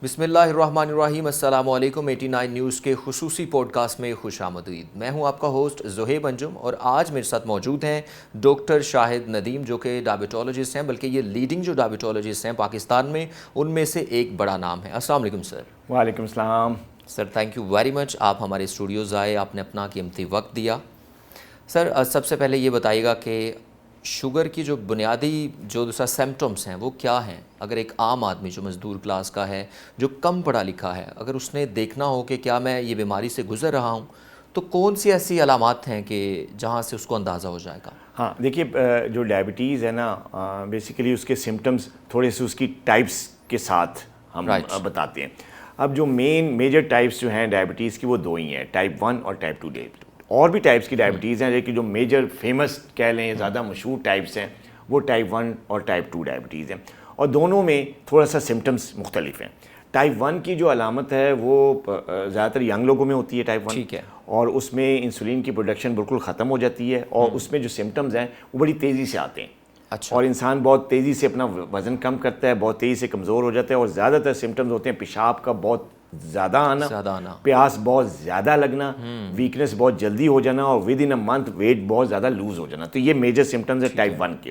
بسم اللہ الرحمن الرحیم۔ السلام علیکم۔ 89 نیوز کے خصوصی پوڈ کاسٹ میں خوش آمدید۔ میں ہوں آپ کا ہوسٹ زہیب انجم اور آج میرے ساتھ موجود ہیں ڈاکٹر شاہد ندیم جو کہ ڈائبٹولوجسٹ ہیں، بلکہ یہ لیڈنگ جو ڈائبٹولوجسٹ ہیں پاکستان میں ان میں سے ایک بڑا نام ہے۔ السلام علیکم سر۔ وعلیکم السلام سر، تھینک یو ویری مچ، آپ ہمارے اسٹوڈیوز آئے، آپ نے اپنا قیمتی وقت دیا۔ سر، سب سے پہلے یہ بتائیے گا کہ شوگر کی جو بنیادی جو دوسرا سمٹمس ہیں وہ کیا ہیں؟ اگر ایک عام آدمی جو مزدور کلاس کا ہے، جو کم پڑھا لکھا ہے، اگر اس نے دیکھنا ہو کہ کیا میں یہ بیماری سے گزر رہا ہوں، تو کون سی ایسی علامات ہیں کہ جہاں سے اس کو اندازہ ہو جائے گا؟ ہاں دیکھیے، جو ڈائبٹیز ہے نا، بیسیکلی اس کے سمٹمز تھوڑے سے اس کی ٹائپس کے ساتھ ہم بتاتے ہیں۔ اب جو میجر ٹائپس جو ہیں ڈائبٹیز کی وہ دو ہی ہیں، ٹائپ 1 اور ٹائپ 2 ڈائبٹیز۔ اور بھی ٹائپس کی ڈائبٹیز ہیں، لیکن جو میجر فیمس کہہ لیں زیادہ مشہور ٹائپس ہیں وہ ٹائپ 1 اور ٹائپ 2 ڈائبٹیز ہیں، اور دونوں میں تھوڑا سا سمٹمز مختلف ہیں۔ ٹائپ 1 کی جو علامت ہے وہ زیادہ تر ینگ لوگوں میں ہوتی ہے ٹائپ 1، ٹھیک ہے، اور اس میں انسولین کی پروڈکشن بالکل ختم ہو جاتی ہے، اور اس میں جو سمٹمز ہیں وہ بڑی تیزی سے آتے ہیں۔ اچھا، اور انسان بہت تیزی سے اپنا وزن کم کرتا ہے، بہت تیزی سے کمزور ہو جاتا ہے، اور زیادہ تر سمٹمز ہوتے ہیں پیشاب کا بہت زیادہ آنا، پیاس بہت زیادہ لگنا، ویکنس بہت جلدی ہو جانا، اور within a month weight بہت زیادہ لوز ہو جانا۔ تو یہ میجر سمٹمز ہیں ٹائپ 1 کے۔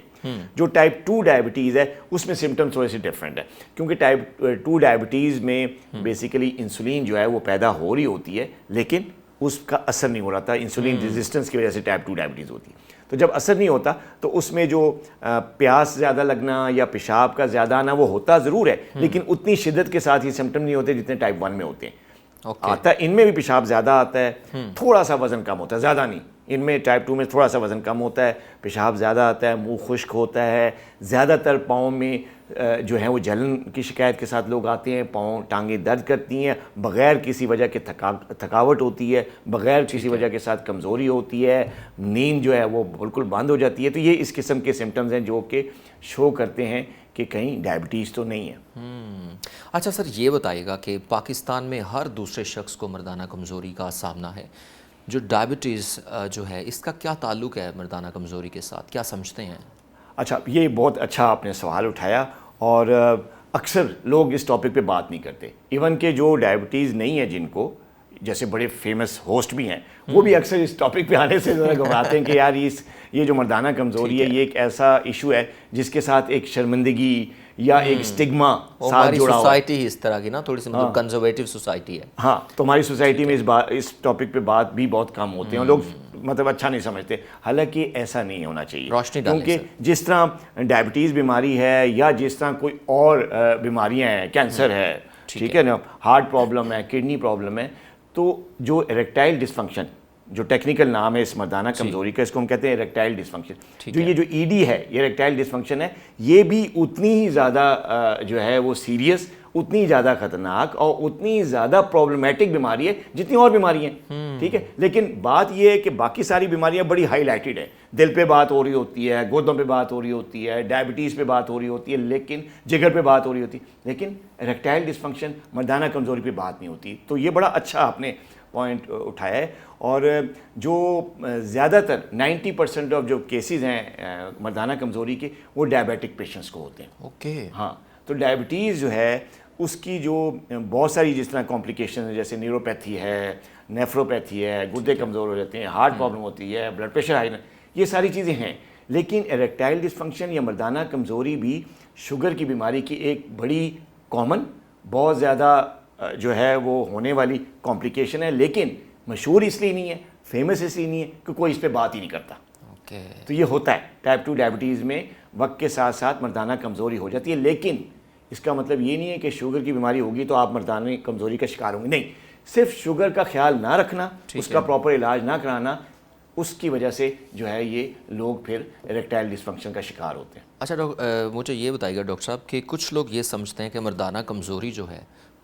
جو ٹائپ 2 ڈائبٹیز ہے اس میں سمٹمز تھوڑے سے ڈفرینٹ ہے، کیونکہ ٹائپ 2 ڈائبٹیز میں بیسیکلی انسولین جو ہے وہ پیدا ہو رہی ہوتی ہے لیکن اس کا اثر نہیں ہو رہا تھا، انسولین ریزسٹنس کی وجہ سے ٹائپ 2 ڈائبٹیز ہوتی ہے۔ تو جب اثر نہیں ہوتا تو اس میں جو پیاس زیادہ لگنا یا پیشاب کا زیادہ آنا وہ ہوتا ضرور ہے، لیکن اتنی شدت کے ساتھ یہ سمٹم نہیں ہوتے جتنے ٹائپ 1 میں ہوتے ہیں۔ آتا ہے ان میں بھی پیشاب زیادہ آتا ہے، تھوڑا سا وزن کم ہوتا ہے، زیادہ نہیں۔ ان میں ٹائپ 2 میں تھوڑا سا وزن کم ہوتا ہے، پیشاب زیادہ آتا ہے، منہ خشک ہوتا ہے، زیادہ تر پاؤں میں جو ہے وہ جلن کی شکایت کے ساتھ لوگ آتے ہیں، پاؤں ٹانگیں درد کرتی ہیں، بغیر کسی وجہ کے تھکاوٹ ہوتی ہے، بغیر کسی وجہ کے ساتھ کمزوری ہوتی ہے، نیند جو ہے وہ بالکل بند ہو جاتی ہے۔ تو یہ اس قسم کے سمٹمز ہیں جو کہ شو کرتے ہیں کہ کہیں ڈائبٹیز تو نہیں ہے۔ اچھا سر، یہ بتائیے گا کہ پاکستان میں ہر دوسرے شخص کو مردانہ کمزوری کا سامنا ہے، جو ڈائبٹیز جو ہے اس کا کیا تعلق ہے مردانہ کمزوری کے ساتھ، کیا سمجھتے ہیں؟ اچھا، یہ بہت اچھا آپ نے سوال اٹھایا، اور اکثر لوگ اس ٹاپک پہ بات نہیں کرتے۔ ایون کہ جو ڈائبٹیز نہیں ہے جن کو، جیسے بڑے فیمس ہوسٹ بھی ہیں، وہ بھی اکثر اس ٹاپک پہ آنے سے ذرا گھبراتے ہیں کہ یار یہ جو مردانہ کمزوری ہے یہ ایک ایسا ایشو ہے جس کے ساتھ ایک شرمندگی یا ایک سٹگما ساتھ جڑا ہوا ہے۔ سوسائٹی اس طرح کی نا تھوڑی سی مطلب کنزرویٹو سوسائٹی ہے۔ ہاں، تو ہماری سوسائٹی میں اس ٹاپک پہ بات بھی بہت کم ہوتے ہیں، اور لوگ مطلب اچھا نہیں سمجھتے، حالانکہ ایسا نہیں ہونا چاہیے۔ کیونکہ جس طرح ڈائبٹیز بیماری ہے یا جس طرح کوئی اور بیماریاں ہیں، کینسر ہے، ٹھیک ہے نا، ہارٹ پرابلم ہے، کڈنی پرابلم ہے، تو جو اریکٹائل ڈسفنکشن، جو ٹیکنیکل نام ہے اس مردانہ کمزوری کا، اس کو ہم کہتے ہیں اریکٹائل ڈسفنکشن، جو ای ڈی ہے، یہ اریکٹائل ڈسفنکشن ہے، یہ بھی اتنی ہی زیادہ جو ہے وہ سیریس، اتنی زیادہ خطرناک اور اتنی زیادہ پرابلمیٹک بیماری ہے جتنی اور بیماریاں ہیں، ٹھیک ہے۔ لیکن بات یہ ہے کہ باقی ساری بیماریاں بڑی ہائی لائٹڈ ہیں، دل پہ بات ہو رہی ہوتی ہے، گردوں پہ بات ہو رہی ہوتی ہے، ڈائبٹیز پہ بات ہو رہی ہوتی ہے، لیکن جگر پہ بات ہو رہی ہوتی ہے، لیکن اریکٹائل ڈسفنکشن، مردانہ کمزوری پہ بات نہیں ہوتی۔ تو یہ بڑا اچھا آپ نے پوائنٹ اٹھایا ہے، اور جو زیادہ تر 90% آف جو کیسز ہیں مردانہ کمزوری کے وہ ڈائبیٹک پیشنٹس کو ہوتے ہیں۔ اوکے، ہاں، تو ڈائبٹیز جو ہے اس کی جو بہت ساری جس طرح کمپلیکیشن ہیں، جیسے نیوروپیتھی ہے، نیفروپیتھی ہے، گردے کمزور ہو جاتے ہیں، ہارٹ پرابلم ہوتی ہے، بلڈ پریشر ہائی، یہ ساری چیزیں ہیں۔ لیکن اریکٹائل ڈسفنکشن یا مردانہ کمزوری بھی شوگر کی بیماری کی ایک بڑی کامن، بہت زیادہ جو ہے وہ ہونے والی کمپلیکیشن ہے، لیکن مشہور اس لیے نہیں ہے، فیمس اس لیے نہیں ہے کہ کوئی اس پہ بات ہی نہیں کرتا۔ تو یہ ہوتا ہے ٹائپ 2 ڈائبٹیز میں، وقت کے ساتھ ساتھ مردانہ کمزوری ہو جاتی ہے، لیکن اس کا مطلب یہ نہیں ہے کہ شوگر کی بیماری ہوگی تو آپ مردانہ کمزوری کا شکار ہوں گے، نہیں۔ صرف شوگر کا خیال نہ رکھنا، اس کا پراپر علاج نہ کرانا، اس کی وجہ سے جو ہے یہ لوگ پھر اریکٹائل ڈسفنکشن کا شکار ہوتے ہیں۔ اچھا مجھے یہ بتائیے گا ڈاکٹر صاحب کہ کچھ لوگ یہ سمجھتے ہیں کہ مردانہ کمزوری جو ہے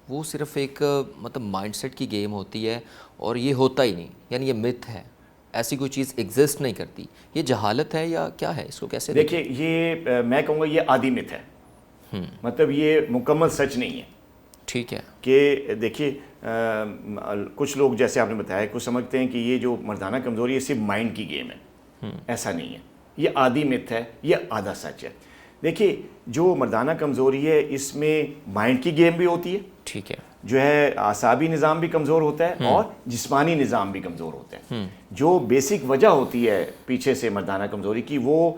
وہ صرف ایک مطلب مائنڈ سیٹ کی گیم ہوتی ہے اور یہ ہوتا ہی نہیں، یعنی یہ متھ ہے، ایسی کوئی چیز ایگزسٹ نہیں کرتی، یہ جہالت ہے یا کیا ہے، اس کو کیسے دیکھیں؟ یہ میں کہوں گا یہ عادی متھ ہے، مطلب یہ مکمل سچ نہیں ہے، ٹھیک ہے۔ کہ دیکھیے کچھ لوگ جیسے آپ نے بتایا کچھ سمجھتے ہیں کہ یہ جو مردانہ کمزوری ہے صرف مائنڈ کی گیم ہے، ایسا نہیں ہے، یہ عادی متھ ہے، یہ آدھا سچ ہے۔ دیکھیے جو مردانہ کمزوری ہے اس میں مائنڈ کی گیم بھی ہوتی ہے, ٹھیک ہے, جو ہے اعصابی نظام بھی کمزور ہوتا ہے اور جسمانی نظام بھی کمزور ہوتا ہے. جو بیسک وجہ ہوتی ہے پیچھے سے مردانہ کمزوری کی وہ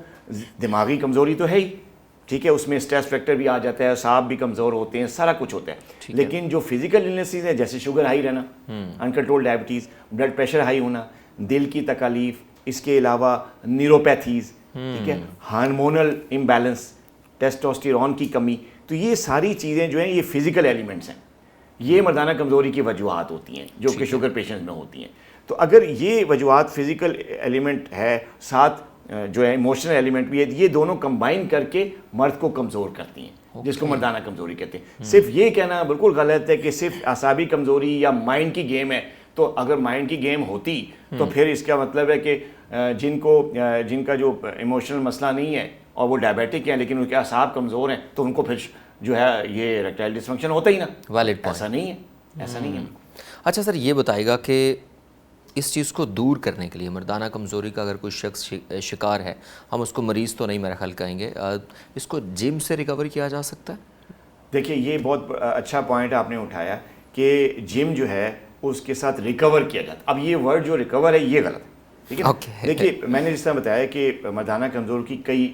دماغی کمزوری تو ہے ہی, ٹھیک ہے, اس میں اسٹریس فیکٹر بھی آ جاتا ہے, اعصاب بھی کمزور ہوتے ہیں, سارا کچھ ہوتا ہے. لیکن جو فزیکل النیسز ہیں جیسے شوگر ہائی رہنا, انکنٹرول ڈائبٹیز, بلڈ پریشر ہائی ہونا, دل کی تکالیف, اس کے علاوہ نیوروپیتھیز, ٹھیک ہے, ہارمونل امبیلنس, ٹیسٹوسٹیرون کی کمی, تو یہ ساری چیزیں جو ہیں یہ فزیکل ایلیمنٹس ہیں, یہ مردانہ کمزوری کی وجوہات ہوتی ہیں جو کہ شوگر پیشنٹس میں ہوتی ہیں. تو اگر یہ وجوہات فزیکل ایلیمنٹ ہے ساتھ جو ہے ایموشنل ایلیمنٹ بھی ہے, یہ دونوں کمبائن کر کے مرد کو کمزور کرتی ہیں, جس کو مردانہ کمزوری کہتے ہیں. صرف یہ کہنا بالکل غلط ہے کہ صرف اعصابی کمزوری یا مائنڈ کی گیم ہے, تو اگر مائنڈ کی گیم ہوتی تو پھر اس کا مطلب ہے کہ جن کا جو ایموشنل مسئلہ نہیں ہے اور وہ ڈائبیٹک ہیں لیکن ان کے اعصاب کمزور ہیں تو ان کو پھر جو ہے یہ ریکٹائل ڈس فنکشن ہوتا ہی نا. ایسا نہیں ہے, ایسا نہیں ہے. اچھا سر, یہ بتائے گا کہ اس چیز کو دور کرنے کے لیے مردانہ کمزوری کا اگر کوئی شخص شکار ہے, ہم اس کو مریض تو نہیں میرا خیال کہیں گے, اس کو جم سے ریکور کیا جا سکتا ہے؟ دیکھیے یہ بہت اچھا پوائنٹ آپ نے اٹھایا کہ جم جو ہے اس کے ساتھ ریکور کیا جاتا. اب یہ ورڈ جو ریکور ہے یہ غلط ہے, ٹھیک ہے. دیکھیے میں نے جس طرح بتایا کہ مردانہ کمزور کی کئی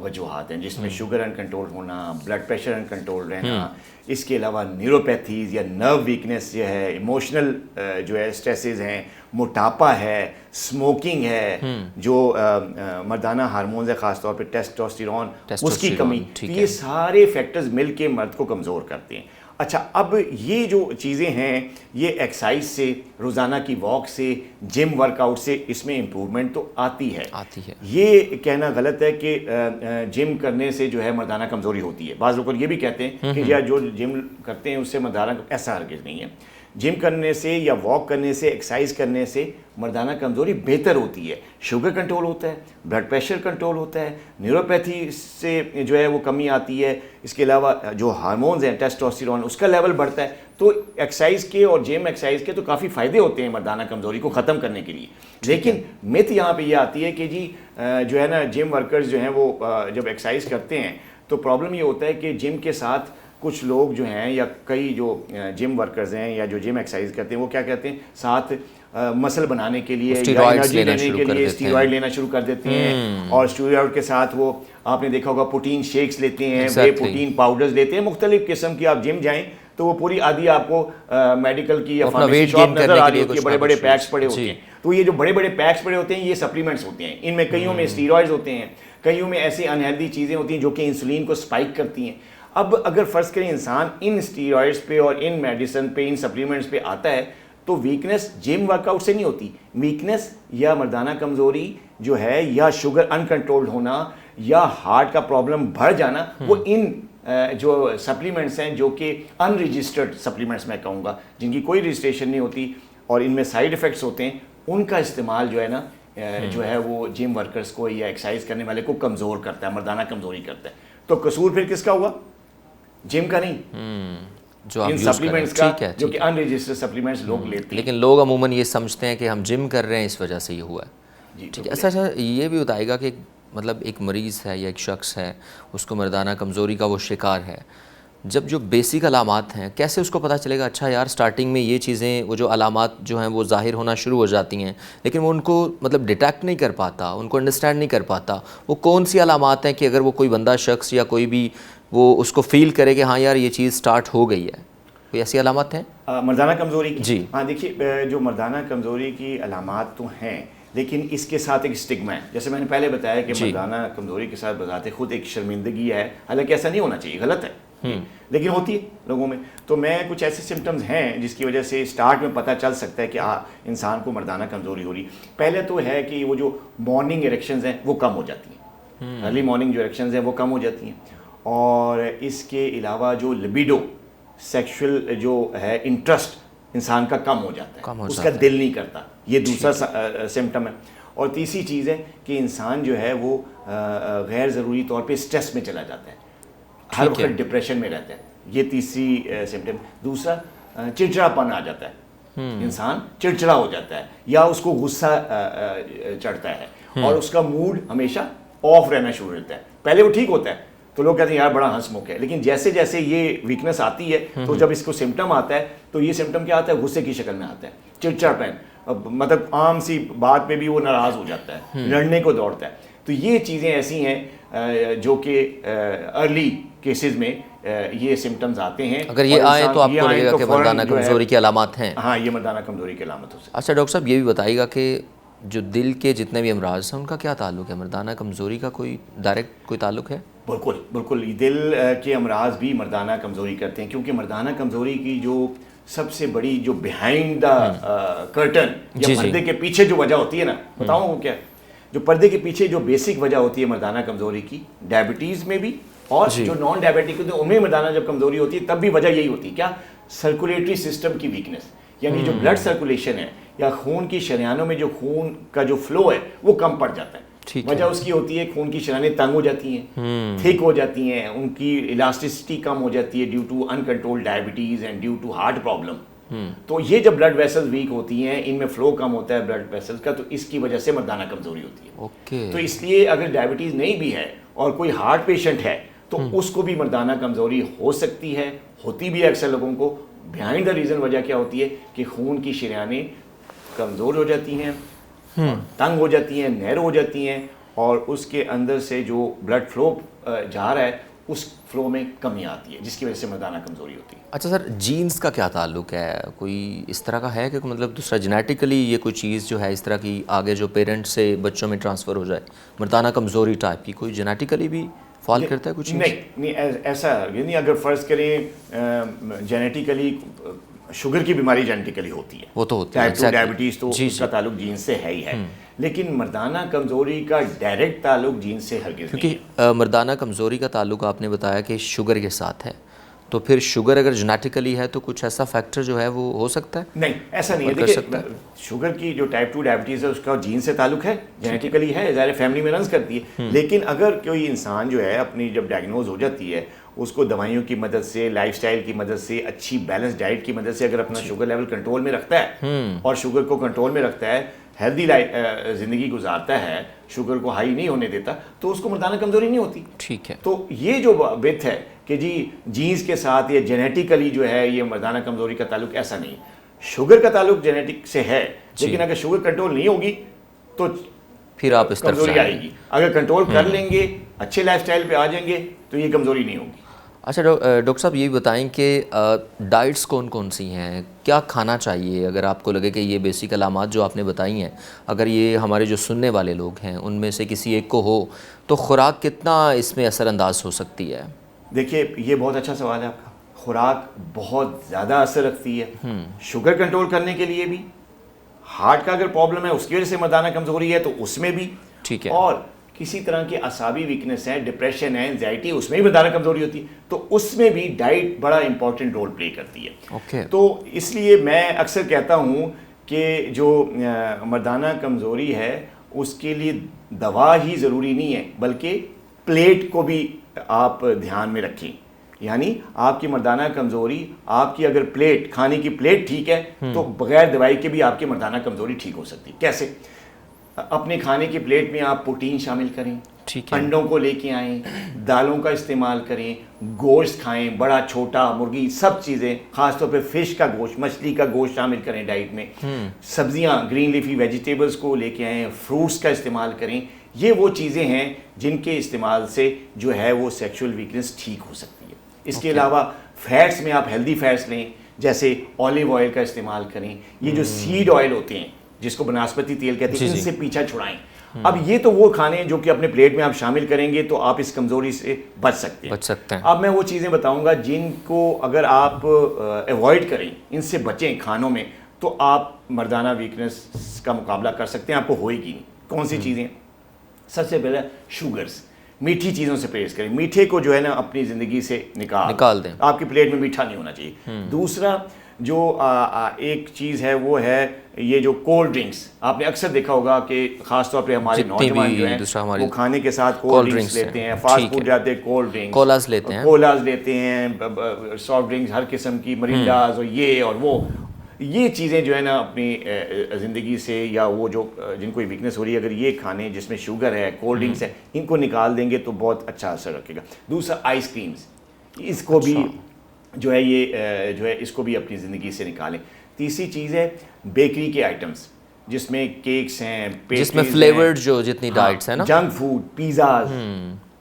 وجوہات ہیں, جس میں شوگر ان کنٹرول ہونا, بلڈ پریشر ان کنٹرول رہنا, اس کے علاوہ نیوروپیتھیز یا نرو ویکنس جو ہے, ایموشنل جو ہے اسٹریسز ہیں, موٹاپا ہے, اسموکنگ ہے, جو مردانہ ہارمونز ہے خاص طور پہ ٹیسٹوسٹیرون, اس کی کمی, یہ سارے فیکٹرز مل کے مرد کو کمزور کرتے ہیں. اچھا اب یہ جو چیزیں ہیں یہ ایکسرسائز سے, روزانہ کی واک سے, جم ورک آؤٹ سے اس میں امپرومنٹ تو آتی ہے. یہ کہنا غلط ہے کہ جم کرنے سے جو ہے مردانہ کمزوری ہوتی ہے. بعض لوگ یہ بھی کہتے ہیں کہ یا جو جم کرتے ہیں اس سے مردانہ, ایسا ہرگز نہیں ہے. جم کرنے سے یا واک کرنے سے, ایکسرسائز کرنے سے مردانہ کمزوری بہتر ہوتی ہے. شوگر کنٹرول ہوتا ہے, بلڈ پریشر کنٹرول ہوتا ہے, نیوروپیتھی سے جو ہے وہ کمی آتی ہے, اس کے علاوہ جو ہارمونز ہیں ٹیسٹوسٹیرون اس کا لیول بڑھتا ہے. تو ایکسرسائز کے اور جم ایکسرسائز کے تو کافی فائدے ہوتے ہیں مردانہ کمزوری کو ختم کرنے کے لیے. لیکن میتھ یہاں پہ یہ آتی ہے کہ جی جو ہے نا جم ورکرز جو ہیں وہ جب ایکسرسائز کرتے ہیں تو پرابلم یہ ہوتا ہے کہ جم کے ساتھ کچھ لوگ جو ہیں یا کئی جو جم ورکرز ہیں یا جو جم ایکسرسائز کرتے ہیں وہ کیا کہتے ہیں ساتھ مسل بنانے کے لیے یا انرجی لینے کے لیے اسٹیرائڈ لینا شروع کر دیتے ہیں, اور اسٹیرائڈ کے ساتھ وہ آپ نے دیکھا ہوگا پروٹین شیکس لیتے ہیں, وے پروٹین پاؤڈرز لیتے ہیں مختلف قسم کی. آپ جم جائیں تو وہ پوری آدھی آپ کو میڈیکل کی یا فارمیسی شاپ نظر آ رہی ہوتی ہے, بڑے بڑے پیکس پڑے ہوتے ہیں. تو یہ جو بڑے بڑے پیکس پڑے ہوتے ہیں یہ سپلیمنٹس ہوتے ہیں, ان میں کئیوں میں اسٹیرائڈز ہوتے ہیں, کئیوں میں ایسی انہیلدی چیزیں ہوتی ہیں جو کہ انسولین کو سپائک کرتی ہیں. اب اگر فرض کریں انسان ان اسٹیرائڈز پہ اور ان میڈیسن پہ, ان سپلیمنٹس پہ آتا ہے تو ویکنس جم ورک آؤٹ سے نہیں ہوتی. ویکنس یا مردانہ کمزوری جو ہے یا شوگر ان کنٹرول ہونا یا ہارٹ کا پرابلم بڑھ جانا وہ ان جو سپلیمنٹس ہیں جو کہ ان رجسٹرڈ سپلیمنٹس میں کہوں گا, جن کی کوئی رجسٹریشن نہیں ہوتی اور ان میں سائیڈ افیکٹس ہوتے ہیں, ان کا استعمال جو ہے نا جو ہے وہ جم ورکرز کو یا ایکسرسائز کرنے والے کو کمزور کرتا ہے, مردانہ کمزوری کرتا ہے. تو قصور پھر کس کا ہوا؟ جم کا نہیں, ان سپلیمنٹس کا جو کہ ان رجسٹرڈ سپلیمنٹس لوگ لیتے ہیں. لیکن لوگ عموماً یہ سمجھتے ہیں کہ ہم جم کر رہے ہیں اس وجہ سے یہ ہوا ہے. ٹھیک ہے. اچھا یہ بھی بتائے گا کہ مطلب ایک مریض ہے یا ایک شخص ہے, اس کو مردانہ کمزوری کا وہ شکار ہے, جب جو بیسک علامات ہیں کیسے اس کو پتہ چلے گا اچھا یار سٹارٹنگ میں یہ چیزیں وہ جو علامات جو ہیں وہ ظاہر ہونا شروع ہو جاتی ہیں لیکن وہ ان کو مطلب ڈیٹیکٹ نہیں کر پاتا, ان کو انڈرسٹینڈ نہیں کر پاتا, وہ کون سی علامات ہیں کہ اگر وہ کوئی بندہ شخص یا کوئی بھی وہ اس کو فیل کرے کہ ہاں یار یہ چیز سٹارٹ ہو گئی ہے, کوئی ایسی علامات ہیں مردانہ کمزوری کی؟ جی ہاں دیکھیے جو مردانہ کمزوری کی علامات تو ہیں لیکن اس کے ساتھ ایک اسٹگما ہے. جیسے میں نے پہلے بتایا کہ مردانہ کمزوری کے ساتھ بذات خود ایک شرمندگی ہے, حالانکہ ایسا نہیں ہونا چاہیے, غلط ہے لیکن ہوتی ہے لوگوں میں. تو میں کچھ ایسے سمٹمز ہیں جس کی وجہ سے اسٹارٹ میں پتہ چل سکتا ہے کہ انسان کو مردانہ کمزوری ہو رہی. پہلے تو ہے کہ وہ جو مارننگ ایریکشنز ہیں وہ کم ہو جاتی ہیں, ارلی مارننگ جو ایریکشنز ہیں وہ کم ہو جاتی ہیں, اور اس کے علاوہ جو لبیڈو سیکشول جو ہے انٹرسٹ انسان کا کم ہو جاتا ہے, اس کا دل نہیں کرتا, یہ دوسرا سمٹم ہے. اور تیسری چیز ہے کہ انسان جو ہے وہ غیر ضروری طور پہ اسٹریس میں چلا جاتا ہے, ہر وقت ڈپریشن میں رہتا ہے, یہ تیسری سمٹم. دوسرا چڑچڑاپن آ جاتا ہے, انسان چڑچڑا ہو جاتا ہے یا اس کو غصہ چڑھتا ہے اور اس کا موڈ ہمیشہ آف رہنا شروع ہوتا ہے. پہلے وہ ٹھیک ہوتا ہے تو لوگ کہتے ہیں یار بڑا ہنسمکھ ہے. لیکن جیسے جیسے یہ ویکنس آتی ہے تو جب اس کو سمٹم آتا ہے تو یہ سمٹم کیا آتا ہے؟ غصے کی شکل میں آتا ہے, چڑچڑاپن, مطلب عام سی بات پہ بھی وہ ناراض ہو جاتا ہے, لڑنے کو دوڑتا ہے. تو یہ چیزیں ایسی ہیں جو کہ ارلی کیسز میں یہ سمٹمز آتے ہیں. اگر یہ آئے تو آپ کو لگے گا کہ مردانہ کمزوری کی علامات ہیں. ہاں, یہ مردانہ کمزوری کی علامت ہو سکتی ہے. اچھا ڈاکٹر صاحب یہ بھی بتائیے گا کہ جو دل کے جتنے بھی امراض ہیں ان کا کیا تعلق ہے؟ مردانہ کمزوری کا کوئی ڈائریکٹ کوئی تعلق ہے؟ بالکل بالکل, دل کے امراض بھی مردانہ کمزوری کرتے ہیں, کیونکہ مردانہ کمزوری کی جو سب سے بڑی جو بیہائنڈ دا کرٹن یا پردے کے پیچھے جو وجہ ہوتی ہے نا, بتاؤں وہ کیا ہے؟ جو پردے کے پیچھے جو بیسک وجہ ہوتی ہے مردانہ کمزوری کی, ڈائبٹیز میں بھی اور جو نان ڈائبٹک ہوتے ہیں ان میں مردانہ جب کمزوری ہوتی ہے تب بھی وجہ یہی ہوتی ہے. کیا؟ سرکولیٹری سسٹم کی ویکنس, یعنی جو بلڈ سرکولیشن ہے یا خون کی شریانوں میں جو خون کا جو فلو ہے وہ کم پڑ جاتا ہے. وجہ اس کی ہوتی ہے خون کی شریانیں تنگ ہو جاتی ہیں, تھک ہو جاتی ہیں, ان کی الاسٹسٹی کم ہو جاتی ہے due to uncontrol diabetes and due to heart problem. تو یہ جب بلڈ ویسلز ویک ہوتی ہیں, ان میں فلو کم ہوتا ہے بلڈ ویسلز کا, تو اس کی وجہ سے مردانہ کمزوری ہوتی ہے. تو اس لیے اگر ڈائبٹیز نہیں بھی ہے اور کوئی ہارٹ پیشنٹ ہے تو اس کو بھی مردانہ کمزوری ہو سکتی ہے, ہوتی بھی ہے اکثر لوگوں کو. بیہائنڈ دا ریزن وجہ کیا ہوتی ہے کہ خون کی شریانیں کمزور ہو جاتی ہیں, تنگ ہو جاتی ہیں, نیرو ہو جاتی ہیں, اور اس کے اندر سے جو بلڈ فلو جا رہا ہے اس فلو میں کمی آتی ہے, جس کی وجہ سے مردانہ کمزوری ہوتی ہے. اچھا سر, جینز کا کیا تعلق ہے؟ کوئی اس طرح کا ہے کہ مطلب دوسرا جینیٹیکلی یہ کوئی چیز جو ہے اس طرح کی آگے جو پیرنٹ سے بچوں میں ٹرانسفر ہو جائے, مردانہ کمزوری ٹائپ کی کوئی جینیٹیکلی بھی فال کرتا ہے کچھ؟ نہیں, ایسا یعنی اگر فرض کریں جینیٹیکلی شوگر کی بیماری جینیٹیکلی ہوتی ہے, وہ تو ہوتی ہے, ٹائپ 2 ڈائبٹیز تو اس کا تعلق جین سے ہے ہی ہے, لیکن مردانہ کمزوری کا ڈائریکٹ تعلق جین سے ہرگز نہیں ہے. کیونکہ مردانہ کمزوری کا تعلق آپ نے بتایا کہ شوگر کے ساتھ ہے, تو پھر شوگر اگر جینیٹیکلی ہے تو کچھ ایسا فیکٹر جو ہے وہ ہو سکتا ہے؟ نہیں, ایسا نہیں ہے. دیکھیے شوگر کی جو ٹائپ 2 ڈائبٹیز ہے اس کا جین سے تعلق ہے, جینیٹیکلی ہے, ظاہر فیملی میں رنز کرتی ہے. لیکن اگر کوئی انسان جو ہے اپنی جب ڈائگنوز ہو جاتی ہے, اس کو دوائیوں کی مدد سے, لائف سٹائل کی مدد سے, اچھی بیلنس ڈائٹ کی مدد سے اگر اپنا شوگر لیول کنٹرول میں رکھتا ہے اور شوگر کو کنٹرول میں رکھتا ہے, ہیلدی زندگی گزارتا ہے, شوگر کو ہائی نہیں ہونے دیتا, تو اس کو مردانہ کمزوری نہیں ہوتی. ٹھیک ہے. تو یہ جو بت ہے کہ جی جینز کے ساتھ یا جینیٹیکلی جو ہے یہ مردانہ کمزوری کا تعلق, ایسا نہیں. شوگر کا تعلق جینیٹک سے ہے, لیکن اگر شوگر کنٹرول نہیں ہوگی تو پھر آپ اس طرف کمزوری آئے گی. اگر کنٹرول کر لیں گے, اچھے لائف سٹائل پہ آ جائیں گے تو یہ کمزوری نہیں ہوگی. اچھا ڈاکٹر صاحب یہ بھی بتائیں کہ ڈائٹس کون کون سی ہیں, کیا کھانا چاہیے اگر آپ کو لگے کہ یہ بیسک علامات جو آپ نے بتائی ہیں, اگر یہ ہمارے جو سننے والے لوگ ہیں ان میں سے کسی ایک کو ہو تو خوراک کتنا اس میں اثر انداز ہو سکتی ہے؟ دیکھیے یہ بہت اچھا سوال ہے آپ کا. خوراک بہت زیادہ اثر رکھتی ہے شوگر کنٹرول کرنے کے لیے بھی, ہارٹ کا اگر پرابلم ہے اس کی وجہ سے مردانہ کمزوری ہے تو اس میں بھی, ٹھیک ہے, اور کسی طرح کی اعصابی ویکنس ہے, ڈپریشن ہے, انزائٹی, اس میں بھی مردانہ کمزوری ہوتی ہے, تو اس میں بھی ڈائٹ بڑا امپورٹنٹ رول پلے کرتی ہے. تو اس لیے میں اکثر کہتا ہوں کہ جو مردانہ کمزوری ہے اس کے لیے دوا ہی ضروری نہیں ہے, بلکہ پلیٹ کو بھی آپ دھیان میں رکھیں. یعنی آپ کی مردانہ کمزوری, آپ کی اگر پلیٹ, کھانے کی پلیٹ ٹھیک ہے تو بغیر دوائی کے بھی آپ کی مردانہ کمزوری ٹھیک ہو سکتی ہے. کیسے؟ اپنے کھانے کی پلیٹ میں آپ پروٹین شامل کریں, انڈوں کو لے کے آئیں, دالوں کا استعمال کریں, گوشت کھائیں, بڑا چھوٹا, مرغی, سب چیزیں, خاص طور پہ فش کا گوشت, مچھلی کا گوشت شامل کریں ڈائٹ میں, سبزیاں, گرین لیفی ویجیٹیبلز کو لے کے آئیں, فروٹس کا استعمال کریں. یہ وہ چیزیں ہیں جن کے استعمال سے جو ہے وہ سیکشول ویکنس ٹھیک ہو سکتی ہے. اس کے علاوہ فیٹس میں آپ ہیلدی فیٹس لیں, جیسے اولیو آئل کا استعمال کریں. یہ جو سیڈ آئل ہوتے ہیں جس کو بناسپتی تیل کہتے ہیں, ان سے پیچھا چھڑائیں. اب یہ تو وہ کھانے ہیں جو کہ اپنے پلیٹ میں آپ شامل کریں گے تو آپ اس کمزوری سے بچ سکتے ہیں. اب میں وہ چیزیں بتاؤں گا جن کو اگر آپ ایوائڈ کریں, ان سے بچیں کھانوں میں, تو آپ مردانہ ویکنس کا مقابلہ کر سکتے ہیں, آپ کو ہوئے گی نہیں. کون سی چیزیں؟ سب سے پہلے شوگرز, میٹھی چیزوں سے پرہیز کریں. میٹھے کو جو ہے نا اپنی زندگی سے نکال دیں, آپ کی پلیٹ میں میٹھا نہیں ہونا چاہیے. دوسرا جو ایک چیز ہے وہ ہے یہ جو کولڈ ڈرنکس. آپ نے اکثر دیکھا ہوگا کہ خاص طور پہ ہمارے نوجوان جو ہیں وہ کھانے کے ساتھ کولڈ ڈرنکس لیتے ہیں, فاسٹ فوڈ جاتے ہیں, کولڈ ڈرنکس, کولاز لیتے ہیں, سافٹ ڈرنکس ہر قسم کی, مرینڈاز اور یہ اور وہ. یہ چیزیں جو ہے نا اپنی زندگی سے، یا وہ جو جن کو ویکنس ہو رہی ہے، اگر یہ کھانے جس میں شوگر ہے، کولڈ ڈرنکس ہے، ان کو نکال دیں گے تو بہت اچھا اثر رکھے گا. دوسرا آئس کریمز، اس کو بھی جو ہے یہ جو ہے اس کو بھی اپنی زندگی سے نکالیں. تیسری چیز ہے بیکری کے آئٹمس، جس میں کیکس ہیں، جس میں فلیورڈ جو جتنی ڈائٹس ہیں نا، جنک فوڈ، پیزاز،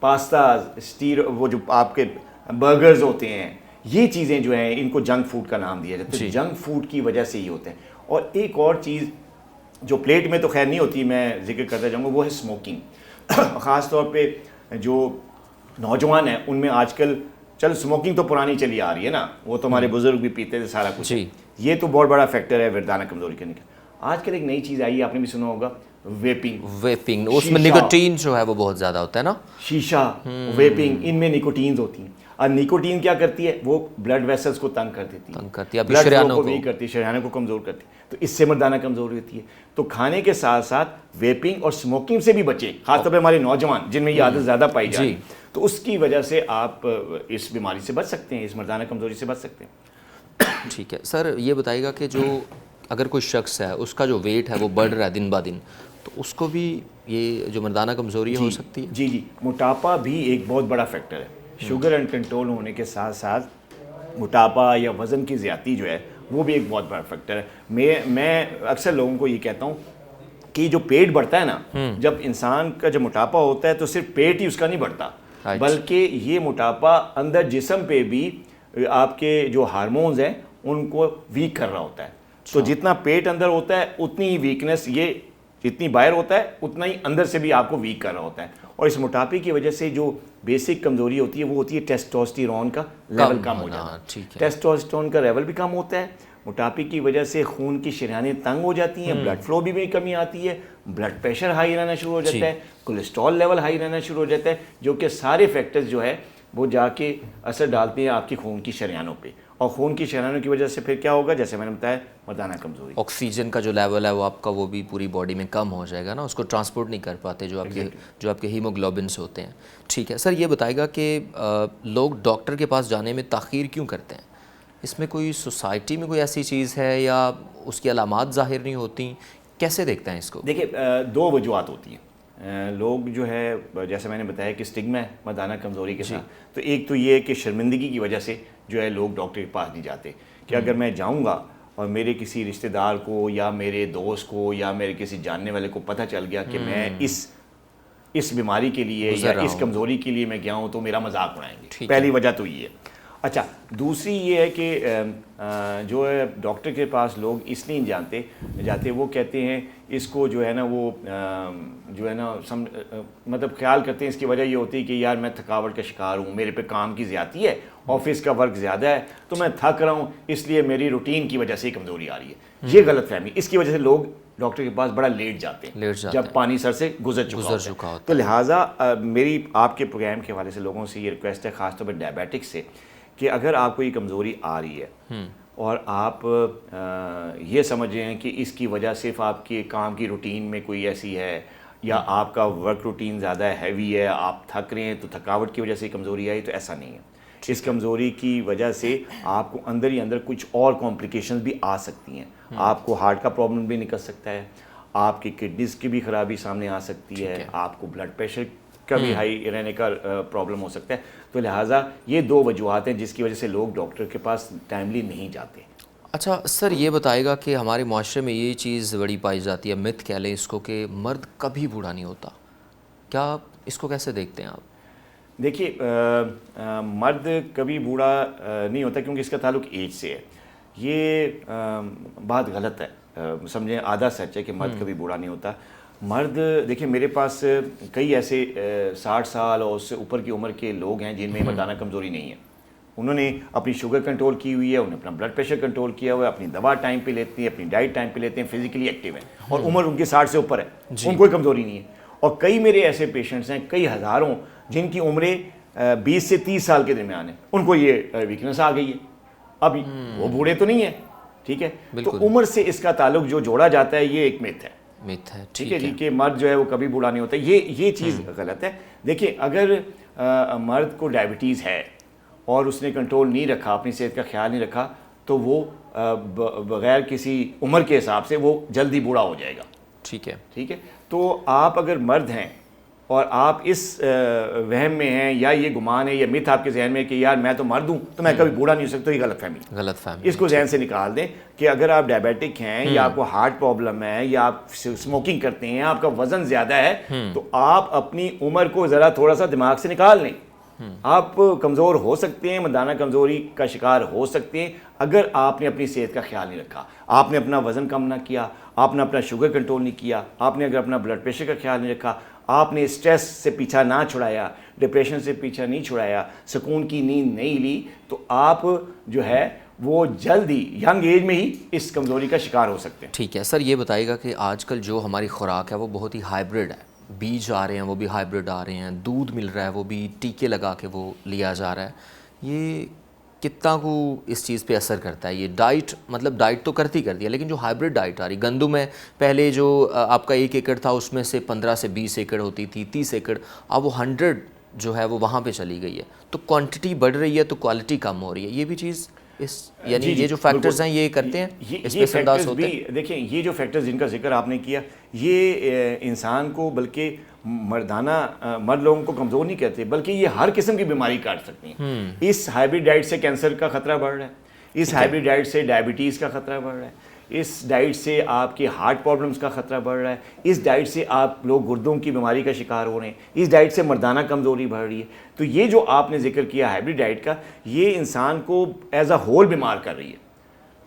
پاستاز، وہ جو آپ کے برگرز ہوتے ہیں، یہ چیزیں جو ہیں ان کو جنک فوڈ کا نام دیا جاتا ہے. جنک فوڈ کی وجہ سے یہ ہوتے ہیں. اور ایک اور چیز جو پلیٹ میں تو خیر نہیں ہوتی، میں ذکر کرتا جاؤں گا، وہ ہے اسموکنگ. خاص طور پہ جو نوجوان ہیں ان میں آج کل، چل اسموکنگ تو پرانی چلی آ رہی ہے نا، وہ تو ہمارے بزرگ بھی پیتے تھے سارا کچھ، یہ تو بہت بڑا فیکٹر ہے وردانہ کمزوری کرنے کا. آج کل ایک نئی چیز آئی ہے، آپ نے بھی سنا ہوگا، ویپنگ. اس میں نکوٹین جو ہے وہ بہت زیادہ ہوتا ہے نا، شیشہ، ویپنگ، ان میں نکوٹینز ہوتی ہیں. اور نکوٹین کیا کرتی ہے؟ وہ بلڈ ویسلز کو تنگ کر دیتی ہے، بلڈ فلو کو ویک کرتی ہے، شریانوں کو کمزور کرتی ہے. تو اس سے مردانہ کمزوری ہوتی ہے. تو کھانے کے ساتھ ساتھ ویپنگ اور اسموکنگ سے بھی بچیں، خاص طور پہ ہمارے نوجوان جن میں یہ عادت زیادہ پائی جا رہی ہے. تو اس کی وجہ سے آپ اس بیماری سے بچ سکتے ہیں، اس مردانہ کمزوری سے بچ سکتے ہیں. ٹھیک ہے سر، یہ بتائیے گا کہ جو اگر کوئی شخص ہے اس کا جو ویٹ ہے وہ بڑھ رہا ہے دن با دن، تو اس کو بھی یہ جو مردانہ کمزوری ہو سکتی ہے؟ جی، موٹاپا بھی ایک بہت بڑا فیکٹر ہے. شوگر ان کنٹرول ہونے کے ساتھ ساتھ موٹاپا یا وزن کی زیادتی جو ہے وہ بھی ایک بہت بڑا فیکٹر ہے. میں اکثر لوگوں کو یہ کہتا ہوں کہ جو پیٹ بڑھتا ہے نا، جب انسان کا جب موٹاپا ہوتا ہے تو صرف پیٹ ہی اس کا نہیں بڑھتا، بلکہ یہ موٹاپا اندر جسم پہ بھی آپ کے جو ہارمونز ہیں ان کو ویک کر رہا ہوتا ہے. تو جتنا پیٹ اندر ہوتا ہے اتنی ہی ویکنس، یہ جتنی باہر ہوتا ہے اتنا ہی اندر سے بھی آپ کو ویک کر رہا ہوتا ہے. اور اس موٹاپے کی وجہ سے جو بیسک کمزوری ہوتی ہے وہ ہوتی ہے ٹیسٹوسٹیرون کا لیول کم ہو جانا. ٹیسٹوسٹیرون کا لیول بھی کم ہوتا ہے. موٹاپے کی وجہ سے خون کی شریانیں تنگ ہو جاتی ہیں، بلڈ فلو بھی کمی آتی ہے، بلڈ پریشر ہائی رہنا شروع ہو جاتا ہے، کولیسٹرول لیول ہائی رہنا شروع ہو جاتا ہے، جو کہ سارے فیکٹرز جو ہے وہ جا کے اثر ڈالتے ہیں آپ کی خون کی شریانوں پہ. اور خون کی شریانوں کی وجہ سے پھر کیا ہوگا؟ جیسے میں نے بتایا، مردانہ کمزوری. آکسیجن کا جو لیول ہے وہ آپ کا وہ بھی پوری باڈی میں کم ہو جائے گا نا، اس کو ٹرانسپورٹ نہیں کر پاتے جو آپ کے ہیموگلوبنس ہوتے ہیں. ٹھیک ہے سر، یہ بتائے گا کہ لوگ ڈاکٹر کے پاس جانے میں تاخیر کیوں کرتے ہیں؟ اس میں کوئی سوسائٹی میں کوئی ایسی چیز ہے یا اس کی علامات ظاہر نہیں ہوتی؟ کیسے دیکھتے ہیں اس کو؟ دیکھیں، دو وجوہات ہوتی ہیں. لوگ جو ہے جیسے میں نے بتایا کہ اسٹگما ہے مردانہ کمزوری کے ساتھ. تو ایک تو یہ ہے کہ شرمندگی کی وجہ سے جو ہے لوگ ڈاکٹر کے پاس نہیں جاتے، کہ اگر میں جاؤں گا اور میرے کسی رشتہ دار کو یا میرے دوست کو یا میرے کسی جاننے والے کو پتہ چل گیا کہ میں اس بیماری کے لیے یا اس کمزوری کے لیے میں گیا ہوں تو میرا مذاق اڑائیں گے. پہلی وجہ تو یہ ہے. اچھا، دوسری یہ ہے کہ جو ہے ڈاکٹر کے پاس لوگ اس لیے نہیں جاتے، وہ کہتے ہیں اس کو جو ہے نا وہ جو ہے نا مطلب خیال کرتے ہیں اس کی وجہ یہ ہوتی ہے کہ یار میں تھکاوٹ کا شکار ہوں، میرے پہ کام کی زیادتی ہے، آفس کا ورک زیادہ ہے، تو میں تھک رہا ہوں، اس لیے میری روٹین کی وجہ سے کمزوری آ رہی ہے. یہ غلط فہمی، اس کی وجہ سے لوگ ڈاکٹر کے پاس بڑا لیٹ جاتے ہیں جب پانی سر سے گزر چکا ہوتا ہے. تو لہٰذا میری آپ کے پروگرام کے حوالے سے لوگوں سے یہ ریکویسٹ ہے، خاص طور پہ ڈائبیٹکس سے، کہ اگر آپ کو یہ کمزوری آ رہی ہے اور آپ یہ سمجھ رہے ہیں کہ اس کی وجہ صرف آپ کے کام کی روٹین میں کوئی ایسی ہے یا آپ کا ورک روٹین زیادہ ہیوی ہے، آپ تھک رہے ہیں تو تھکاوٹ کی وجہ سے کمزوری آئی، تو ایسا نہیں ہے. اس کمزوری کی وجہ سے آپ کو اندر ہی اندر کچھ اور کمپلیکیشنز بھی آ سکتی ہیں. آپ کو ہارٹ کا پرابلم بھی نکل سکتا ہے، آپ کی کڈنیز کی بھی خرابی سامنے آ سکتی ہے، آپ کو بلڈ پریشر کا بھی ہائی رہنے کا پرابلم ہو سکتا ہے. تو لہٰذا یہ دو وجوہات ہیں جس کی وجہ سے لوگ ڈاکٹر کے پاس ٹائملی نہیں جاتے. اچھا سر، یہ بتائے گا کہ ہمارے معاشرے میں یہ چیز بڑی پائی جاتی ہے، مت کہہ لیں اس کو، کہ مرد کبھی بوڑھا نہیں ہوتا. کیا اس کو کیسے دیکھتے ہیں آپ؟ دیکھیے، مرد کبھی بوڑھا نہیں ہوتا کیونکہ اس کا تعلق ایج سے ہے. یہ بات غلط ہے، سمجھیں آدھا سچ ہے کہ مرد کبھی بوڑھا نہیں ہوتا. مرد دیکھیں، میرے پاس کئی ایسے 60 سال اور اس سے اوپر کی عمر کے لوگ ہیں جن میں مردانہ کمزوری نہیں ہے. انہوں نے اپنی شوگر کنٹرول کی ہوئی ہے، انہوں نے اپنا بلڈ پریشر کنٹرول کیا ہوا ہے، اپنی دوا ٹائم پہ لیتے ہیں، اپنی ڈائٹ ٹائم پہ لیتے ہیں، فزیکلی ایکٹیو ہیں اور عمر ان کی 60 سے اوپر ہے، ان کوئی کمزوری نہیں ہے. اور کئی میرے ایسے پیشنٹس ہیں، کئی ہزاروں، جن کی عمریں 20 سے 30 سال کے درمیان ہیں، ان کو یہ ویکنس آ گئی ہے. ابھی وہ بوڑھے تو نہیں ہیں، ٹھیک ہے. تو عمر سے اس کا تعلق جو جوڑا جاتا ہے یہ ایک میتھ ہے. ٹھیک ہے جی، کہ مرد جو ہے وہ کبھی بوڑھا نہیں ہوتا. یہ چیز غلط ہے. دیکھیں، اگر مرد کو ڈائبٹیز ہے اور اس نے کنٹرول نہیں رکھا، اپنی صحت کا خیال نہیں رکھا، تو وہ بغیر کسی عمر کے حساب سے وہ جلدی بوڑھا ہو جائے گا. ٹھیک ہے. تو آپ اگر مرد ہیں اور آپ اس وہم میں ہیں یا یہ گمان ہے یا مت آپ کے ذہن میں کہ یار میں تو مرد ہوں تو میں کبھی بوڑھا نہیں ہو سکتا, یہ غلط فہمی. اس کو ذہن سے نکال دیں کہ اگر آپ ڈائبیٹک ہیں یا آپ کو ہارٹ پرابلم ہے یا آپ اسموکنگ کرتے ہیں, آپ کا وزن زیادہ ہے, تو آپ اپنی عمر کو ذرا تھوڑا سا دماغ سے نکال لیں. آپ کمزور ہو سکتے ہیں, مردانہ کمزوری کا شکار ہو سکتے ہیں اگر آپ نے اپنی صحت کا خیال نہیں رکھا, آپ نے اپنا وزن کم نہ کیا, آپ نے اپنا شوگر کنٹرول نہیں کیا, آپ نے اگر اپنا بلڈ پریشر کا خیال نہیں رکھا, آپ نے اسٹریس سے پیچھا نہ چھڑایا, ڈپریشن سے پیچھا نہیں چھڑایا, سکون کی نیند نہیں لی, تو آپ جو ہے وہ جلد ہی ینگ ایج میں ہی اس کمزوری کا شکار ہو سکتے ہیں. ٹھیک ہے سر, یہ بتائیے گا کہ آج کل جو ہماری خوراک ہے وہ بہت ہی ہائیبرڈ ہے, بیج آ رہے ہیں وہ بھی ہائیبرڈ آ رہے ہیں, دودھ مل رہا ہے وہ بھی ٹیکے لگا کے وہ لیا جا رہا ہے, یہ کتنا کو اس چیز پہ اثر کرتا ہے؟ یہ ڈائٹ مطلب ڈائٹ تو کرتی ہے لیکن جو ہائیبرڈ ڈائٹ آ رہی, گندم ہے پہلے جو آپ کا 1 ایکڑ تھا اس میں سے 15 سے 20 ایکڑ ہوتی تھی, 30 ایکڑ, اب وہ 100 جو ہے وہ وہاں پہ چلی گئی ہے, تو کوانٹٹی بڑھ رہی ہے تو کوالٹی کم ہو رہی ہے. یہ بھی چیز یعنی یہ جو فیکٹرز ہیں یہ کرتے ہیں, اس پہ انداز ہوتے ہیں. دیکھیں یہ جو فیکٹرز جن کا ذکر آپ نے کیا یہ انسان کو بلکہ مرد لوگوں کو کمزور نہیں کرتے بلکہ یہ ہر قسم کی بیماری کاٹ سکتی ہیں. اس ہائبرڈ ڈائٹ سے کینسر کا خطرہ بڑھ رہا ہے, اس ہائبرڈ ڈائٹ سے ڈائبٹیز کا خطرہ بڑھ رہا ہے, اس ڈائٹ سے آپ کے ہارٹ پرابلمس کا خطرہ بڑھ رہا ہے, اس ڈائٹ سے آپ لوگ گردوں کی بیماری کا شکار ہو رہے ہیں, اس ڈائٹ سے مردانہ کمزوری بڑھ رہی ہے. تو یہ جو آپ نے ذکر کیا ہائبرڈ ڈائٹ کا, یہ انسان کو ایز اے ہول بیمار کر رہی ہے.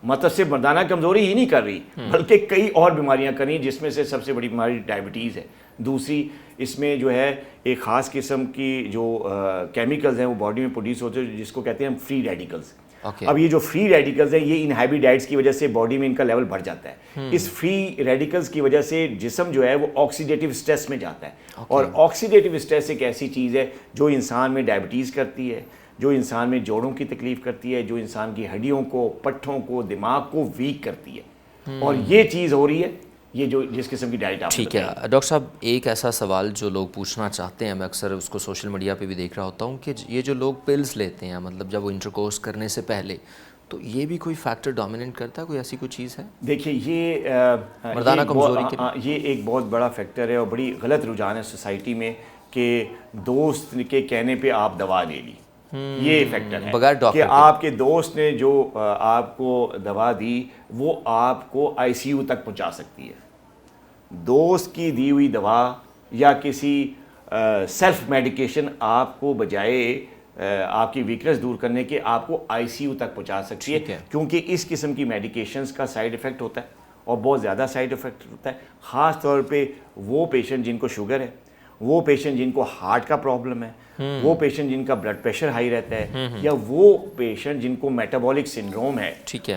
مطلب صرف مردانہ کمزوری ہی نہیں کر رہی بلکہ کئی اور بیماریاں کر رہی ہیں, جس میں سے سب سے بڑی بیماری ڈائبٹیز ہے. دوسری اس میں جو ہے ایک خاص قسم کی جو کیمیکلز ہیں وہ باڈی میں پروڈیوس ہوتے ہیں جس کو کہتے ہیں ہم فری ریڈیکلز. اب یہ جو فری ریڈیکلز ہیں یہ ان ہائبرڈ ڈائٹس کی وجہ سے باڈی میں ان کا لیول بڑھ جاتا ہے. اس فری ریڈیکلز کی وجہ سے جسم جو ہے وہ آکسیڈیٹیو اسٹریس میں جاتا ہے, اور آکسیڈیٹیو اسٹریس ایک ایسی چیز ہے جو انسان میں ڈائبٹیز کرتی ہے, جو انسان میں جوڑوں کی تکلیف کرتی ہے, جو انسان کی ہڈیوں کو, پٹھوں کو, دماغ کو ویک کرتی ہے. اور یہ چیز ہو رہی ہے یہ جو جس قسم کی ڈائٹ آپ. ٹھیک ہے ڈاکٹر صاحب, ایک ایسا سوال جو لوگ پوچھنا چاہتے ہیں, میں اکثر اس کو سوشل میڈیا پہ بھی دیکھ رہا ہوتا ہوں کہ یہ جو لوگ پلز لیتے ہیں مطلب جب وہ انٹرکورس کرنے سے پہلے, تو یہ بھی کوئی فیکٹر ڈومیننٹ کرتا ہے, کوئی ایسی کوئی چیز ہے؟ دیکھیے یہ مردانہ کمزوری کے یہ ایک بہت بڑا فیکٹر ہے اور بڑی غلط رجحان ہے سوسائٹی میں کہ دوست کے کہنے پہ آپ دوا لے لی. یہ فیکٹر ہے کہ آپ کے دوست نے جو آپ کو دوا دی وہ آپ کو آئی سی یو تک پہنچا سکتی ہے. دوست کی دی ہوئی دوا یا کسی سیلف میڈیکیشن آپ کو بجائے آپ کی ویکنس دور کرنے کے آپ کو آئی سی یو تک پہنچا سکتی ہے, کیونکہ اس قسم کی میڈیکیشنز کا سائیڈ ایفیکٹ ہوتا ہے اور بہت زیادہ سائیڈ ایفیکٹ ہوتا ہے. خاص طور پہ وہ پیشنٹ جن کو شوگر ہے, وہ پیشنٹ جن کو ہارٹ کا پرابلم ہے, وہ پیشنٹ جن کا بلڈ پریشر ہائی رہتا ہے, یا وہ پیشنٹ جن کو میٹابولک سنڈروم ہے,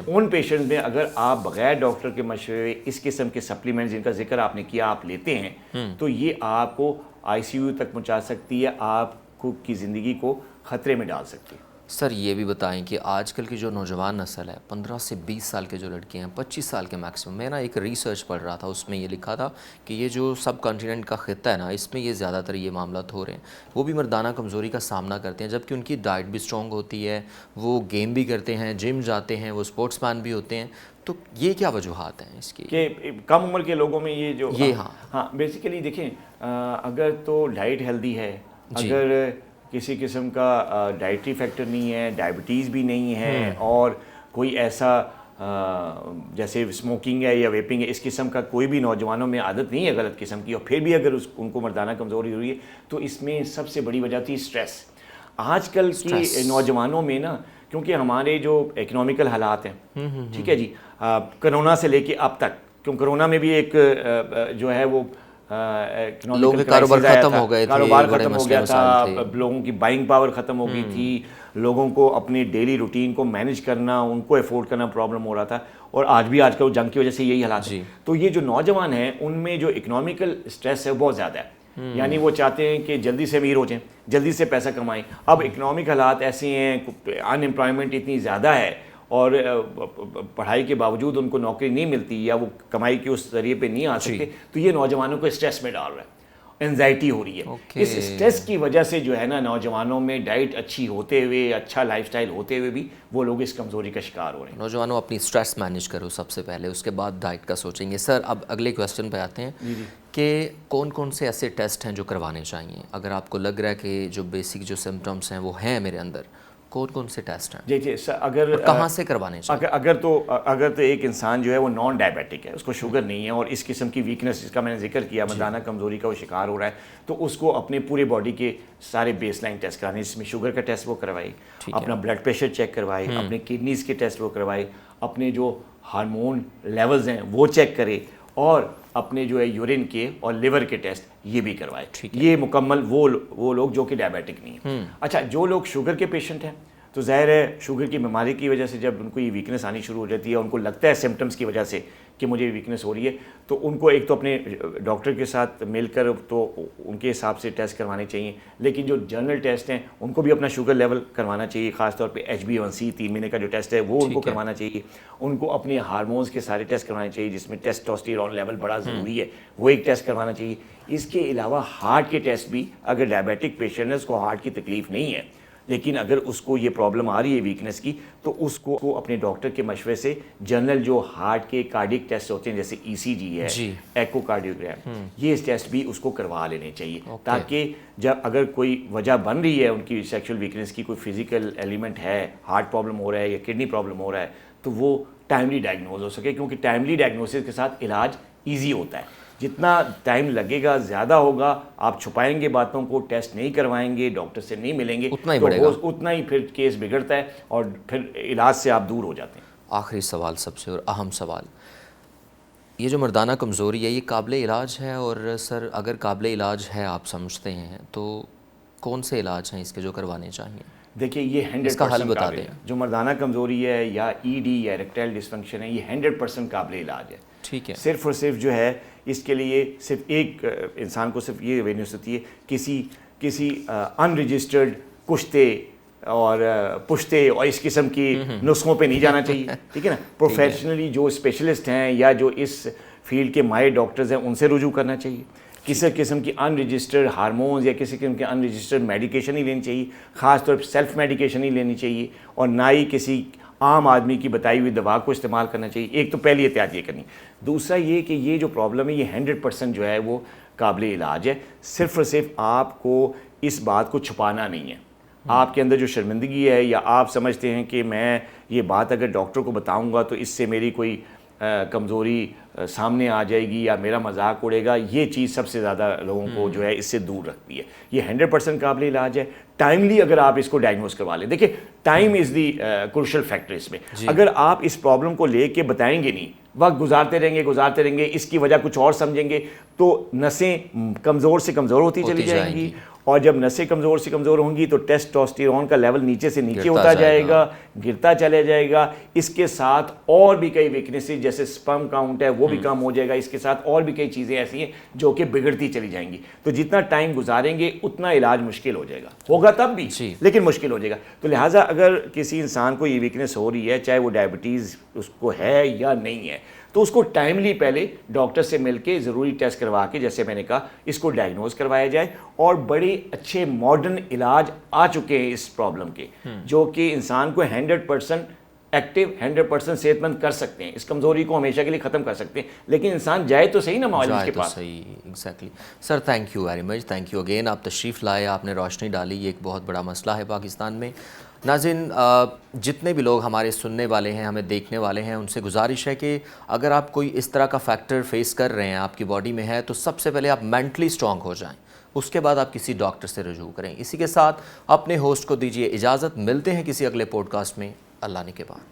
ان پیشنٹ میں اگر آپ بغیر ڈاکٹر کے مشورے اس قسم کے سپلیمنٹ جن کا ذکر آپ نے کیا آپ لیتے ہیں تو یہ آپ کو آئی سی یو تک پہنچا سکتی ہے, آپ کی زندگی کو خطرے میں ڈال سکتی ہے. سر یہ بھی بتائیں کہ آج کل کی جو نوجوان نسل ہے 15 سے 20 سال کے جو لڑکے ہیں, 25 سال کے میکسیمم, میں نا ایک ریسرچ پڑھ رہا تھا اس میں یہ لکھا تھا کہ یہ جو سب کانٹیننٹ کا خطہ ہے نا اس میں یہ زیادہ تر یہ معاملات ہو رہے ہیں, وہ بھی مردانہ کمزوری کا سامنا کرتے ہیں جبکہ ان کی ڈائٹ بھی اسٹرانگ ہوتی ہے, وہ گیم بھی کرتے ہیں, جم جاتے ہیں, وہ اسپورٹس مین بھی ہوتے ہیں. تو یہ کیا وجوہات ہیں اس کی کہ کم عمر کے لوگوں میں یہ جو ہاں بیسیکلی دیکھیں اگر تو ڈائٹ ہیلدی ہے, اگر کسی قسم کا ڈائٹری فیکٹر نہیں ہے, ڈائبٹیز بھی نہیں ہے, اور کوئی ایسا جیسے اسموکنگ ہے یا ویپنگ ہے اس قسم کا کوئی بھی نوجوانوں میں عادت نہیں ہے غلط قسم کی, اور پھر بھی اگر ان کو مردانہ کمزوری ہو رہی ہے تو اس میں سب سے بڑی وجہ تھی اسٹریس. آج کل کی نوجوانوں میں نا کیونکہ ہمارے جو اکنامیکل حالات ہیں, ٹھیک ہے جی, کرونا سے لے کے اب تک, کیوں کرونا میں بھی ایک جو ہے وہ لوگوں کے کاروبار ختم ہو گئے تھے, کاروبار ختم ہو گیا تھا, لوگوں کی بائنگ پاور ختم ہو گئی تھی, لوگوں کو اپنی ڈیلی روٹین کو مینیج کرنا, ان کو افورڈ کرنا پرابلم ہو رہا تھا, اور آج بھی آج کل جنگ کی وجہ سے یہی حالات ہیں. تو یہ جو نوجوان ہیں ان میں جو اکنامیکل اسٹریس ہے وہ بہت زیادہ ہے, یعنی وہ چاہتے ہیں کہ جلدی سے امیر ہو جائیں, جلدی سے پیسہ کمائیں. اب اکنامک حالات ایسے ہیں, ان امپلائمنٹ اتنی زیادہ ہے اور پڑھائی کے باوجود ان کو نوکری نہیں ملتی یا وہ کمائی کے اس ذریعے پہ نہیں آ سکتے, تو یہ نوجوانوں کو اسٹریس میں ڈال رہا ہے. انزائٹی ہو رہی ہے. اس اسٹریس کی وجہ سے جو ہے نا نوجوانوں میں ڈائٹ اچھی ہوتے ہوئے, اچھا لائف سٹائل ہوتے ہوئے بھی وہ لوگ اس کمزوری کا شکار ہو رہے ہیں. نوجوانوں اپنی اسٹریس مینیج کرو سب سے پہلے, اس کے بعد ڈائٹ کا سوچیں گے. سر اب اگلے کویسچن پہ آتے ہیں کہ کون کون سے ایسے ٹیسٹ ہیں جو کروانے چاہیے اگر آپ کو لگ رہا ہے کہ جو بیسک جو سمٹمس ہیں وہ ہیں میرے اندر, کون کون سے ٹیسٹ ہیں جی سر؟ اگر کہاں سے کروانے چاہیے؟ اگر تو ایک انسان جو ہے وہ نان ڈائبیٹک ہے, اس کو شوگر نہیں ہے اور اس قسم کی ویکنس جس کا میں نے ذکر کیا, مردانہ کمزوری کا وہ شکار ہو رہا ہے, تو اس کو اپنے پورے باڈی کے سارے بیس لائن ٹیسٹ کرانے, جس میں شوگر کا ٹیسٹ وہ کروائے, اپنا بلڈ پریشر چیک کروائے, اپنے کڈنیز کے ٹیسٹ وہ کروائے, اپنے جو ہارمون لیولز ہیں وہ چیک کرے, اور اپنے جو ہے یورین کے اور لیور کے ٹیسٹ یہ بھی کروائے. یہ مکمل وہ لوگ جو کہ ڈائبیٹک نہیں ہیں. اچھا, جو لوگ شوگر کے پیشنٹ ہیں تو ظاہر ہے شوگر کی بیماری کی وجہ سے جب ان کو یہ ویکنس آنی شروع ہو جاتی ہے, ان کو لگتا ہے سمٹمس کی وجہ سے کہ مجھے ویکنس ہو رہی ہے, تو ان کو ایک تو اپنے ڈاکٹر کے ساتھ مل کر تو ان کے حساب سے ٹیسٹ کروانے چاہیے, لیکن جو جنرل ٹیسٹ ہیں ان کو بھی اپنا شوگر لیول کروانا چاہیے, خاص طور پہ HbA1c 3 مہینے کا جو ٹیسٹ ہے وہ ان کو کروانا چاہیے. ان کو اپنے ہارمونز کے سارے ٹیسٹ کروانے چاہیے, جس میں ٹیسٹوسٹیرون لیول بڑا ضروری ہے, وہ ایک ٹیسٹ کروانا چاہیے. اس کے علاوہ ہارٹ کے ٹیسٹ بھی, اگر ڈائبیٹک پیشنٹ ہے اس کو ہارٹ کی تکلیف نہیں ہے لیکن اگر اس کو یہ پرابلم آ رہی ہے ویکنس کی, تو اس کو اپنے ڈاکٹر کے مشورے سے جنرل جو ہارٹ کے کارڈک ٹیسٹ ہوتے ہیں جیسے ECG ہے, ایکو کارڈیوگرام, یہ ٹیسٹ بھی اس کو کروا لینے چاہیے, تاکہ جب اگر کوئی وجہ بن رہی ہے ان کی سیکشل ویکنس کی, کوئی فزیکل ایلیمنٹ ہے, ہارٹ پرابلم ہو رہا ہے یا کڈنی پرابلم ہو رہا ہے, تو وہ ٹائملی ڈائگنوز ہو سکے, کیونکہ ٹائملی ڈائگنوسس کے ساتھ علاج ایزی ہوتا ہے. جتنا ٹائم لگے گا زیادہ ہوگا, آپ چھپائیں گے باتوں کو, ٹیسٹ نہیں کروائیں گے, ڈاکٹر سے نہیں ملیں گے, اتنا ہی پھر کیس بگڑتا ہے اور پھر علاج سے آپ دور ہو جاتے ہیں. آخری سوال سب سے اور اہم سوال, یہ جو مردانہ کمزوری ہے یہ قابل علاج ہے؟ اور سر اگر قابل علاج ہے آپ سمجھتے ہیں تو کون سے علاج ہیں اس کے جو کروانے چاہیے؟ دیکھیے یہ 100% قابل ہے. جو مردانہ کمزوری ہے یا ED یا اریکٹائل ڈسفنکشن ہے, یہ 100% قابل علاج ہے. ٹھیک ہے. صرف اور صرف جو ہے اس کے لیے صرف ایک انسان کو صرف یہ اویئرنیس ہوتی ہے, کسی ان رجسٹرڈ کشتے اور پشتے اور اس قسم کی نسخوں پہ نہیں جانا چاہیے. ٹھیک ہے نا, پروفیشنلی جو اسپیشلسٹ ہیں یا جو اس فیلڈ کے ماہر ڈاکٹرز ہیں ان سے رجوع کرنا چاہیے. کسی قسم کی ان رجسٹرڈ ہارمونز یا کسی قسم کی ان رجسٹرڈ میڈیکیشن نہیں لینی چاہیے, خاص طور پہ سیلف میڈیکیشن نہیں لینی چاہیے, اور نہ ہی کسی عام آدمی کی بتائی ہوئی دوا کو استعمال کرنا چاہیے. ایک تو پہلی احتیاط یہ کرنی. دوسرا یہ کہ یہ جو پرابلم ہے یہ 100% جو ہے وہ قابل علاج ہے. صرف اور صرف آپ کو اس بات کو چھپانا نہیں ہے. آپ کے اندر جو شرمندگی ہے یا آپ سمجھتے ہیں کہ میں یہ بات اگر ڈاکٹر کو بتاؤں گا تو اس سے میری کوئی کمزوری سامنے آ جائے گی یا میرا مذاق اڑے گا, یہ چیز سب سے زیادہ لوگوں کو جو ہے اس سے دور رکھتی ہے. یہ 100% قابل علاج ہے. ٹائملی اگر آپ اس کو ڈائگنوز کروا لیں, دیکھیں time is the crucial factor اس میں. اگر آپ اس پرابلم کو لے کے بتائیں گے نہیں, وقت گزارتے رہیں گے, اس کی وجہ کچھ اور سمجھیں گے, تو نسیں کمزور سے کمزور ہوتی چلی جائیں گی, اور جب نسیں کمزور سے کمزور ہوں گی تو ٹیسٹوسٹیرون کا لیول نیچے سے نیچے ہوتا جائے گا, گرتا چلے جائے گا. اس کے ساتھ اور بھی کئی ویکنیسز جیسے سپرم کاؤنٹ ہے وہ بھی کم ہو جائے گا. اس کے ساتھ اور بھی کئی چیزیں ایسی ہیں جو کہ بگڑتی چلی جائیں گی. تو جتنا ٹائم گزاریں گے اتنا علاج مشکل ہو جائے گا. ہوگا تب بھی لیکن مشکل ہو جائے گا. تو لہٰذا اگر کسی انسان کو یہ ویکنیس ہو رہی ہے, چاہے وہ ڈائبٹیز اس کو ہے یا نہیں ہے, تو اس کو ٹائملی پہلے ڈاکٹر سے مل کے ضروری ٹیسٹ کروا کے, جیسے میں نے کہا, اس کو ڈائگنوز کروایا جائے. اور بڑے اچھے ماڈرن علاج آ چکے ہیں اس پرابلم کے, جو کہ انسان کو 100% ایکٹیو 100% صحت مند کر سکتے ہیں. اس کمزوری کو ہمیشہ کے لیے ختم کر سکتے ہیں, لیکن انسان جائے تو صحیح نا معالج کے پاس. صحیح, exactly. Sir thank you very much, thank you again. آپ تشریف لائے, آپ نے روشنی ڈالی, یہ ایک بہت بڑا مسئلہ ہے پاکستان میں. ناظرین, جتنے بھی لوگ ہمارے سننے والے ہیں, ہمیں دیکھنے والے ہیں, ان سے گزارش ہے کہ اگر آپ کوئی اس طرح کا فیکٹر فیس کر رہے ہیں, آپ کی باڈی میں ہے, تو سب سے پہلے آپ مینٹلی اسٹرانگ ہو جائیں, اس کے بعد آپ کسی ڈاکٹر سے رجوع کریں. اسی کے ساتھ اپنے ہوسٹ کو دیجیے اجازت. ملتے ہیں کسی اگلے پوڈ کاسٹ میں. اللہ نے کے بعد.